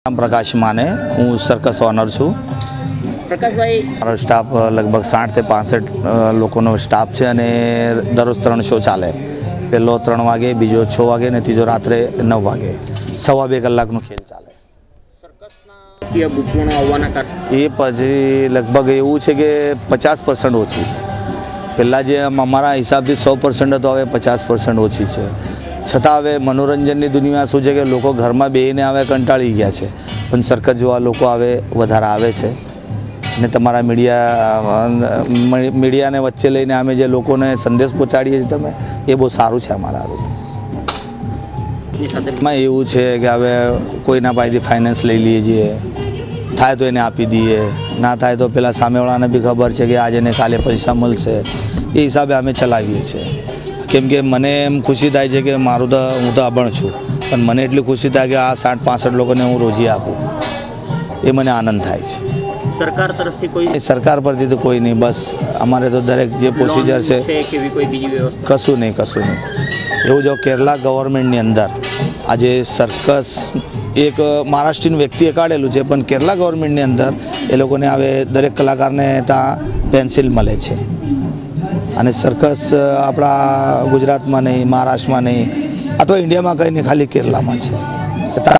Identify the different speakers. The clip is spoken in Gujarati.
Speaker 1: प्रकाश माने हूँ सर्कस ऑनर छू।
Speaker 2: प्रकाश भाई
Speaker 1: मारो स्टाफ लगभग 60 થી 65 लोगों स्टाफ है અને दररोज 3 शो चाले। पहलो 3 वागे, बीजो 6 वागे ने तीजो रात्रे 9 वागे। 2.5 કલાકનો ખેલ ચાલે।
Speaker 2: सर्कसना गुजवणो આવવાના કારણ
Speaker 1: એ પછી લગભગ એવું છે કે 50% ઓછી। પહેલા જે અમારા હિસાબથી 100% હતો, હવે 50% ઓછી છે। છતાં હવે મનોરંજનની દુનિયા શું છે કે લોકો ઘરમાં બેહીને આવે કંટાળી ગયા છે, પણ સર્કસ જોવા લોકો આવે વધારે આવે છે। ને તમારા મીડિયાને વચ્ચે લઈને અમે જે લોકોને સંદેશ પહોંચાડીએ છીએ તમે, એ બહુ સારું છે અમારા હારું। એમાં એવું છે કે હવે કોઈના પાસેથી ફાઇનાન્સ લઈ લઈએ છીએ, થાય તો એને આપી દઈએ, ના થાય તો પેલા સામેવાળાને બી ખબર છે કે આજે ને કાલે પૈસા મળશે, એ હિસાબે અમે ચલાવીએ છીએ। કેમ કે મને એમ ખુશી થાય છે કે મારું તો હું તો અભણ છું, પણ મને એટલી ખુશી થાય કે આ 60-65 લોકોને હું રોજી આપું, એ મને આનંદ થાય છે।
Speaker 2: સરકાર તરફથી કોઈ
Speaker 1: સરકાર પરથી તો કોઈ નહીં, બસ અમારે તો દરેક જે પ્રોસિજર છે
Speaker 2: કેવી કોઈ બીજી વ્યવસ્થા
Speaker 1: કશું નહીં। એવું જો કેરલા ગવર્મેન્ટની અંદર આજે સર્કસ એક મહારાષ્ટ્રીયન વ્યક્તિએ કાઢેલું છે, પણ કેરલા ગવર્મેન્ટની અંદર એ લોકોને હવે દરેક કલાકારને ત્યાં પેન્સિલ મળે છે। અને સર્કસ આપણા ગુજરાતમાં નહીં, મહારાષ્ટ્રમાં નહીં, અથવા ઇન્ડિયામાં કંઈ નહીં, ખાલી કેરલામાં છે।